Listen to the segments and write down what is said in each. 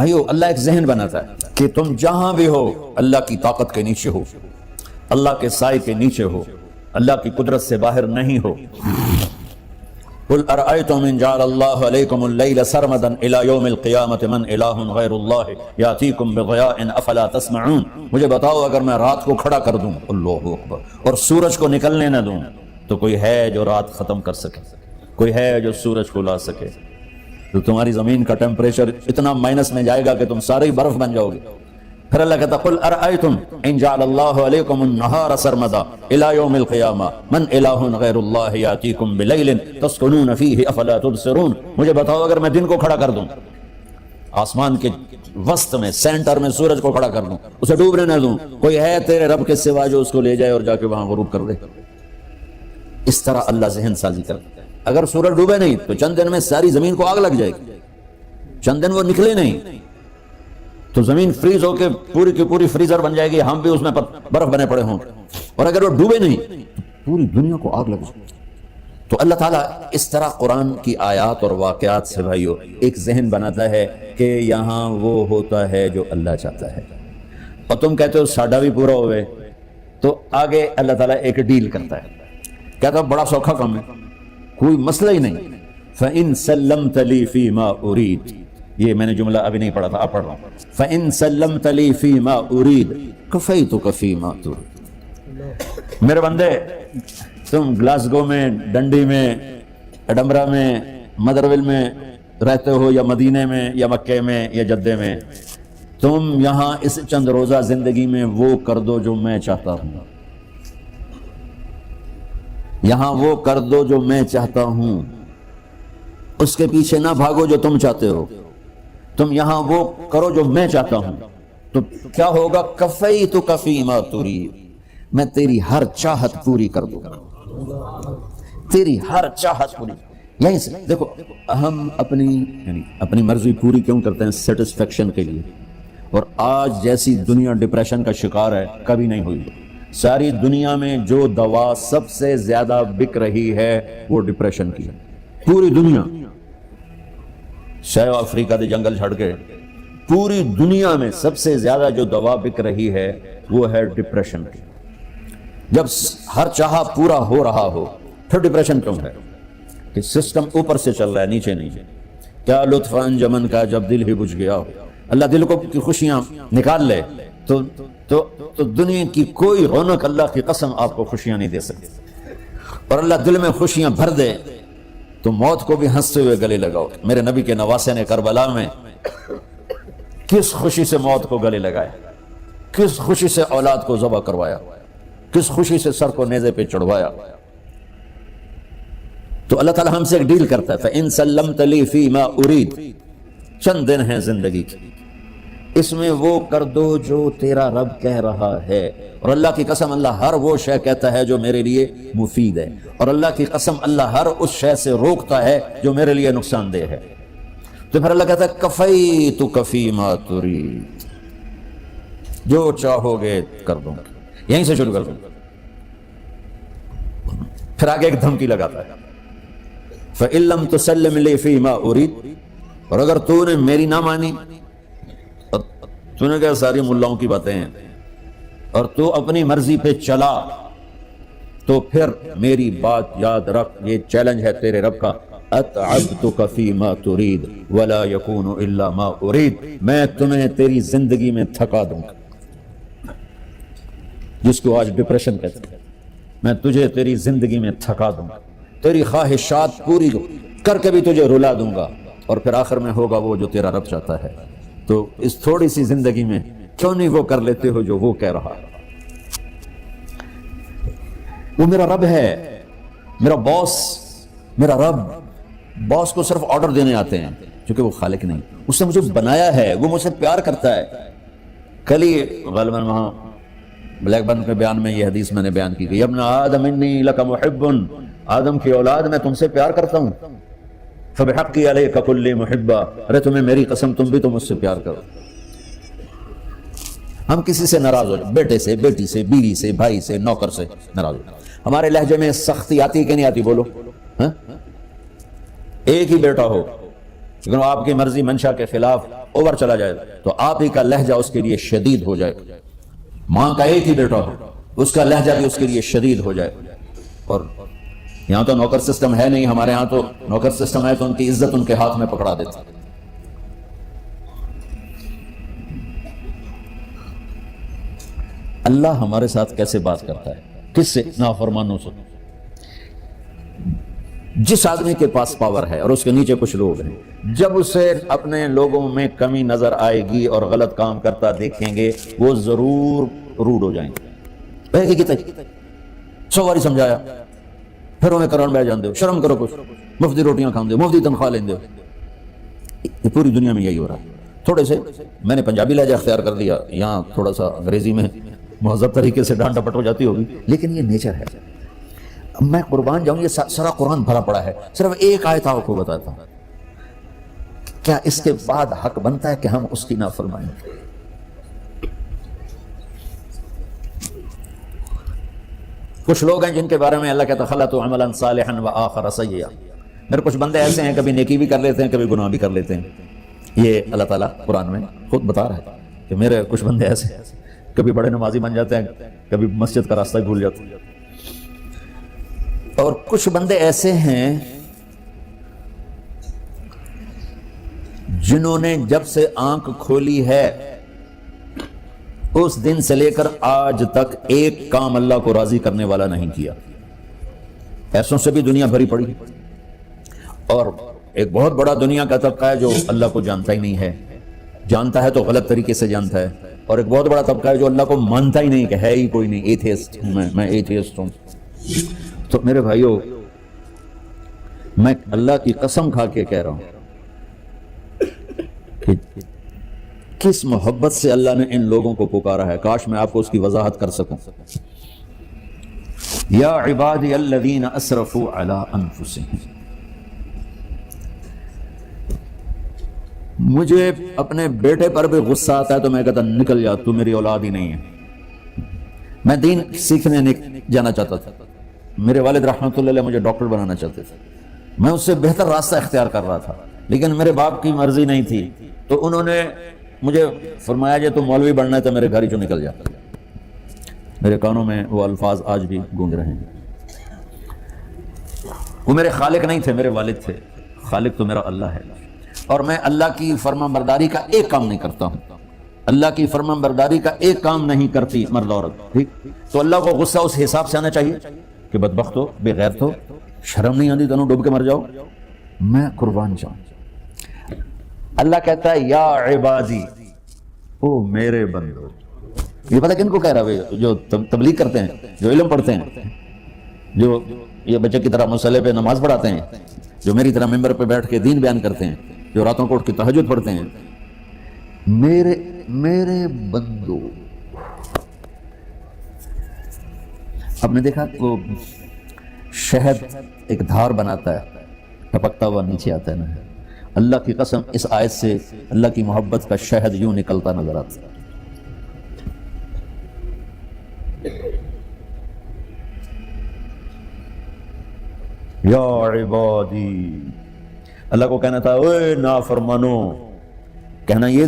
بھائیو اللہ ایک ذہن بناتا ہے کہ تم جہاں بھی ہو اللہ کی طاقت کے نیچے ہو، اللہ کے سائے کے نیچے ہو، اللہ کی قدرت سے باہر نہیں ہو۔ قل ارأيتم ان جعل الله عليكم الليل سرمدا الى يوم القيامة من اله غير الله ياتيكم بضياء افلا تسمعون۔ مجھے بتاؤ اگر میں رات کو کھڑا کر دوں، اللہ اکبر، اور سورج کو نکلنے نہ دوں، تو کوئی ہے جو رات ختم کر سکے؟ کوئی ہے جو سورج کو لا سکے؟ تو تمہاری زمین کا ٹیمپریچر اتنا مائنس میں جائے گا کہ تم سارے برف بن جاؤ گے۔ پھر اللہ کہتا قل ارأيتم ان جعل الله عليكم النهار سرمدا الى يوم القيامة من اله غير الله ياتيكم بليل تسكنون فيه افلا تبصرون۔ مجھے بتاؤ اگر میں دن کو کھڑا کر دوں، آسمان کے وسط میں سینٹر میں سورج کو کھڑا کر دوں، اسے ڈوبنے نہ دوں، کوئی ہے تیرے رب کے سوا جو اس کو لے جائے اور جا کے وہاں غروب کر دے؟ اس طرح اللہ ذہن سازی کرتا ہے۔ اگر سورج ڈوبے نہیں تو چند دن میں ساری زمین کو آگ لگ جائے گی، چند دن وہ نکلے نہیں تو زمین فریز ہو کے پوری کی پوری فریزر بن جائے گی، ہم بھی اس میں برف بنے پڑے ہوں، اور اگر وہ ڈوبے نہیں تو پوری دنیا کو آگ لگ جائے گی۔ تو اللہ تعالیٰ اس طرح قرآن کی آیات اور واقعات سے بھائیو ایک ذہن بناتا ہے کہ یہاں وہ ہوتا ہے جو اللہ چاہتا ہے، اور تم کہتے ہو ساڈا بھی پورا ہوئے، تو آگے اللہ تعالیٰ ایک ڈیل کرتا ہے، کہتا ہے بڑا سوکھا کام ہے، کوئی مسئلہ ہی نہیں۔ فَإِن سَلَّمْتَ لِي فِي مَا أُرِيدُ، یہ میں نے جملہ ابھی نہیں پڑھا تھا، اب پڑھ رہا ہوں۔ فَإِن سَلَّمْتَ لِي فِي مَا أُرِيدُ كَفَيْتُكَ فِي مَا تُرِيدُ۔ میرے بندے، تم گلاسگو میں، ڈنڈی میں، ایڈمبرا میں، مدرول میں رہتے ہو، یا مدینے میں، یا مکے میں، یا جدے میں، تم یہاں اس چند روزہ زندگی میں وہ کر دو جو میں چاہتا ہوں، یہاں وہ کر دو جو میں چاہتا ہوں، اس کے پیچھے نہ بھاگو جو تم چاہتے ہو، تم یہاں وہ کرو جو میں چاہتا ہوں، تو کیا ہوگا؟ کفیتک فی ما ترید، میں تیری ہر چاہت پوری کر دوں گا، تیری ہر چاہت پوری۔ یہیں سے دیکھو، ہم اپنی مرضی پوری کیوں کرتے ہیں؟ سیٹسفیکشن کے لیے، اور آج جیسی دنیا ڈپریشن کا شکار ہے کبھی نہیں ہوئی۔ ساری دنیا میں جو دوا سب سے زیادہ بک رہی ہے وہ ڈپریشن کی ہے، پوری دنیا، شاید افریقہ دے جنگل چھڑ کے پوری دنیا میں سب سے زیادہ جو دوا بک رہی ہے وہ ہے ڈپریشن کی۔ جب ہر چاہا پورا ہو رہا ہو پھر ڈپریشن کیوں ہے؟ کہ سسٹم اوپر سے چل رہا ہے، نیچے نہیں۔ کیا لطف انجمن کا جب دل ہی بجھ گیا ہو، اللہ دل کو کی خوشیاں نکال لے تو دنیا کی کوئی رونق اللہ کی قسم آپ کو خوشیاں نہیں دے سکتی، اور اللہ دل میں خوشیاں بھر دے تو موت کو بھی ہنستے ہوئے گلے لگاؤ۔ میرے نبی کے نواسے نے کربلا میں کس خوشی سے موت کو گلے لگایا، کس خوشی سے اولاد کو ذبح کروایا، کس خوشی سے سر کو نیزے پہ چڑھوایا۔ تو اللہ تعالیٰ ہم سے ایک ڈیل کرتا ہے، فَإِن سَلَّمْتَ لِي فِي مَا أُرِيدُ، چند دن ہیں زندگی کی، اس میں وہ کر دو جو تیرا رب کہہ رہا ہے، اور اللہ کی قسم اللہ ہر وہ شے کہتا ہے جو میرے لیے مفید ہے، اور اللہ کی قسم اللہ ہر اس شے سے روکتا ہے جو میرے لیے نقصان دہ ہے۔ تو پھر اللہ کہتا ہے کفیتک فی ما ترید، جو چاہو گے کر دوں گا، یہیں سے شروع کر دوں گا۔ پھر آگے ایک دھمکی لگاتا ہے، فَإِن لَّمْ تُسَلِّمْ لِي فِي مَا أُرِيدُ، اور اگر تو نے میری نہ مانی، تو نے کہا ساری ملاؤں کی باتیں ہیں، اور تو اپنی مرضی پہ چلا، تو پھر میری بات یاد رکھ، یہ چیلنج ہے تیرے رب کا، اتعبتک فی ما ترید ولا یکون الا ما ارید، میں تمہیں تیری زندگی میں تھکا دوں گا، جس کو آج ڈپریشن کہتے ہیں، میں تجھے تیری زندگی میں تھکا دوں گا، تیری خواہشات پوری کر کے بھی تجھے رلا دوں گا، اور پھر آخر میں ہوگا وہ جو تیرا رب چاہتا ہے۔ تو اس تھوڑی سی زندگی میں کیوں نہیں وہ کر لیتے ہو جو وہ کہہ رہا ہے؟ وہ میرا رب ہے، میرا باس، میرا رب۔ باس کو صرف آرڈر دینے آتے ہیں، کیونکہ وہ خالق نہیں، اس نے مجھے بنایا ہے، وہ مجھ سے پیار کرتا ہے۔ کل ہی غالباً وہاں بلیک بن کے بیان میں یہ حدیث میں نے بیان کی کہ ابن آدم انی لک محب، آدم کی اولاد میں تم سے پیار کرتا ہوں، فبحقی علیک کل محبہ، ارے تمہیں میری قسم تم بھی تو مجھ سے پیار کرو۔ ہم کسی سے ناراض ہو جائیں، بیٹے سے، بیٹی سے، بیوی سے، بھائی سے، نوکر سے ناراض ہو جائیں، ہمارے لہجے میں سختی آتی کہ نہیں آتی؟ بولو، ایک ہی بیٹا ہو لیکن وہ آپ کی مرضی منشا کے خلاف اوور چلا جائے تو آپ ہی کا لہجہ اس کے لیے شدید ہو جائے. ماں کا ایک ہی بیٹا ہو, اس کا لہجہ بھی اس کے لیے شدید ہو جائے. اور یہاں تو نوکر سسٹم ہے نہیں, ہمارے ہاں تو نوکر سسٹم ہے تو ان کی عزت ان کے ہاتھ میں پکڑا دیتا. اللہ ہمارے ساتھ کیسے بات کرتا ہے, کس سے؟ نافرمانوں سے. جس آدمی کے پاس پاور ہے اور اس کے نیچے کچھ لوگ ہیں, جب اسے اپنے لوگوں میں کمی نظر آئے گی اور غلط کام کرتا دیکھیں گے, وہ ضرور روڈ ہو جائیں گے. 100 باری سمجھایا, پھر انہیں کران بہ جان دو, شرم کرو, کچھ مفتی روٹیاں کھان دو, مفتی تنخواہ لیں دو. یہ پوری دنیا میں یہی ہو رہا ہے. تھوڑے سے میں نے پنجابی لہجہ اختیار کر لیا, یہاں تھوڑا سا انگریزی میں مہذب طریقے سے ڈانٹ ڈپٹ ہو جاتی ہوگی, لیکن یہ نیچر ہے. میں قربان جاؤں, یہ سارا قرآن بھرا پڑا ہے, صرف ایک آیت آپ کو بتاتا ہوں. کیا اس کے بعد حق بنتا ہے کہ ہم اس کی نافرمانی کریں؟ کچھ لوگ ہیں جن کے بارے میں اللہ کہتا خلطوا عملا صالحا وآخر سیئا. میرے کچھ بندے ایسے ہیں, کبھی نیکی بھی کر لیتے ہیں, کبھی گناہ بھی کر لیتے ہیں. یہ اللہ تعالیٰ قرآن میں خود بتا رہا ہے کہ میرے کچھ بندے ایسے ہیں, کبھی بڑے نمازی بن جاتے ہیں, کبھی مسجد کا راستہ بھول جاتے ہیں. اور کچھ بندے ایسے ہیں جنہوں نے جب سے آنکھ کھولی ہے اس دن سے لے کر آج تک ایک کام اللہ کو راضی کرنے والا نہیں کیا. ایسوں سے بھی دنیا بھری پڑی. اور ایک بہت بڑا دنیا کا طبقہ ہے جو اللہ کو جانتا ہی نہیں ہے, جانتا ہے تو غلط طریقے سے جانتا ہے. اور ایک بہت بڑا طبقہ ہے جو اللہ کو مانتا ہی نہیں, کہ ہے ہی کوئی نہیں, ایتھیسٹ ہوں میں ایتھیسٹ ہوں. تو میرے بھائیو, میں اللہ کی قسم کھا کے کہہ رہا ہوں کہ کس محبت سے اللہ نے ان لوگوں کو پکارا ہے, کاش میں آپ کو اس کی وضاحت کر سکوں. یا عبادی الذین اسرفوا علی انفسہم. مجھے اپنے بیٹے پر بھی غصہ آتا ہے تو میں کہتا نکل جا, تو میری اولاد ہی نہیں ہے. میں دین سیکھنے جانا چاہتا تھا, میرے والد رحمۃ اللہ علیہ مجھے ڈاکٹر بنانا چاہتے تھے, میں اس سے بہتر راستہ اختیار کر رہا تھا, لیکن میرے باپ کی مرضی نہیں تھی. تو انہوں نے مجھے فرمایا جی تو مولوی بننا ہے تو میرے گھر ہی چوں نکل جا. میرے کانوں میں وہ الفاظ آج بھی گونج رہے ہیں. وہ میرے خالق نہیں تھے, میرے والد تھے. خالق تو میرا اللہ ہے, اور میں اللہ کی فرما برداری کا ایک کام نہیں کرتا ہوں. اللہ کی فرما برداری کا ایک کام نہیں کرتی مرد عورت, ٹھیک. تو اللہ کو غصہ اس حساب سے آنا چاہیے کہ بدبخت ہو, بے غیرت ہو, شرم نہیں آتی, دونوں ڈوب کے مر جاؤ. میں قربان جاؤں. اللہ کہتا ہے یا عبادی, او میرے بندو. یہ پتہ کن کو کہہ رہا ہے؟ جو تبلیغ کرتے ہیں, جو علم پڑھتے ہیں, جو یہ بچے کی طرح مسئلے پہ نماز پڑھاتے ہیں, جو میری طرح ممبر پہ بیٹھ کے دین بیان کرتے ہیں, جو راتوں کو اٹھ کے تہجد پڑھتے ہیں. میرے بندو. آپ نے دیکھا وہ شہد ایک دھار بناتا ہے, ٹپکتا ہوا نیچے آتا ہے نا. اللہ کی قسم اس آیت سے اللہ کی محبت کا شہد یوں نکلتا نظر آتا ہے. یا عبادی, اللہ کو کہنا تھا اے نافرمانو. کہنا یہ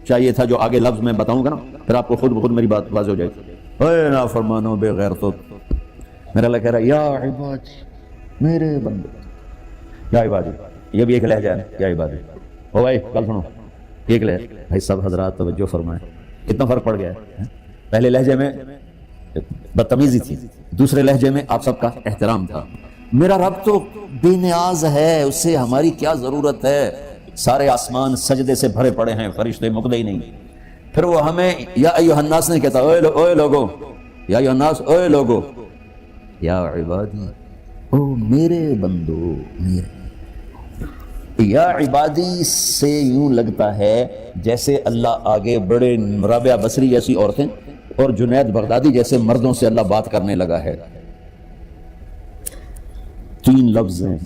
چاہیے تھا جو آگے لفظ میں بتاؤں گا نا, پھر آپ کو خود بخود میری بات واضح ہو جائے گی. اے نافرمانو بے غیرتو. میرا اللہ کہہ رہا ہے یا عبادی, میرے بندے. یا عبادی, یہ بھی ایک لہجہ ہے, یا عبادی. او بھائی کل سنو, ایک لہجہ. بھائی سب حضرات توجہ فرمائیں, کتنا فرق پڑ گیا ہے. پہلے لہجے میں بدتمیزی تھی, دوسرے لہجے میں آپ سب کا احترام تھا. میرا رب تو بے نیاز ہے, اس سے ہماری کیا ضرورت ہے. سارے آسمان سجدے سے بھرے پڑے ہیں, فرشتے مقدے ہی نہیں. پھر وہ ہمیں یا ایھا الناس نہیں کہتا, اوے لوگو, یا ایھا الناس, اوے لوگو. یا عبادی, او میرے بندو, میرے. یا عبادی سے یوں لگتا ہے جیسے اللہ آگے بڑے رابعہ بصری جیسی عورتیں اور جنید بغدادی جیسے مردوں سے اللہ بات کرنے لگا ہے. 3 لفظ ہیں,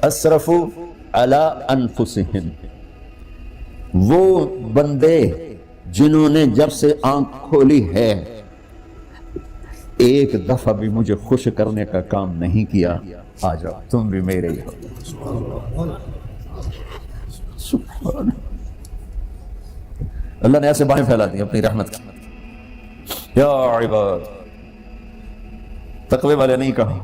اسرفوا علی انفسہم. وہ بندے جنہوں نے جب سے آنکھ کھولی ہے ایک دفعہ بھی مجھے خوش کرنے کا کام نہیں کیا. آ جاؤ تم بھی میرے ہی ہو. سبحان اللہ نے ایسے باہیں پھیلا دی اپنی رحمت کی. یا عباد، تقوی والے نہیں کہا،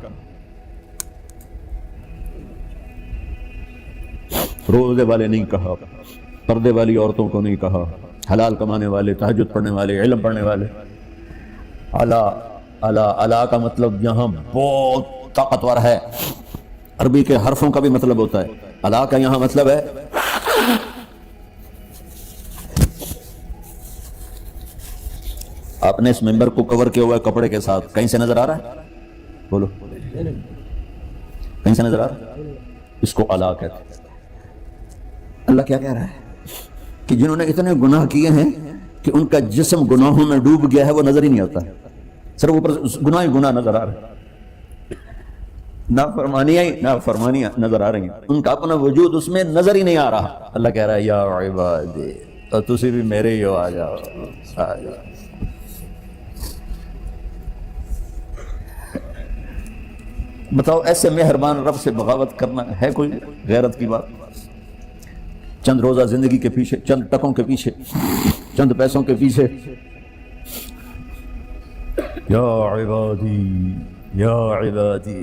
روزے والے نہیں کہا، پردے والی عورتوں کو نہیں کہا، حلال کمانے والے، تہجد پڑھنے والے، علم پڑھنے والے. اعلیٰ کا مطلب یہاں بہت طاقتور ہے. عربی کے حرفوں کا بھی مطلب ہوتا ہے. اعلیٰ کا یہاں مطلب ہے آپ نے اس ممبر کو کور کیا ہوا ہے کپڑے کے ساتھ، کہیں سے نظر آ رہا ہے؟ بولو، کہیں سے نظر آ رہا ہے؟ اس کو اعلیٰ کہتے ہیں. اللہ کیا کہہ رہا ہے کہ جنہوں نے اتنے گناہ کیے ہیں کہ ان کا جسم گناہوں میں ڈوب گیا ہے، وہ نظر ہی نہیں آتا، صرف اوپر گناہ ہی گناہ نظر آ رہے ہیں، نافرمانیاں نظر آ رہی ہیں، ان کا اپنا وجود اس میں نظر ہی نہیں آ رہا. اللہ کہہ رہا ہے یا عبادی، اور تسی بھی میرے ہی ہو، آ جاؤ آ جاؤ. بتاؤ ایسے مہربان رب سے بغاوت کرنا ہے کوئی غیرت کی بات؟ چند روزہ زندگی کے پیچھے، چند ٹکوں کے پیچھے، چند پیسوں کے پیچھے. یا عبادی یا عبادی،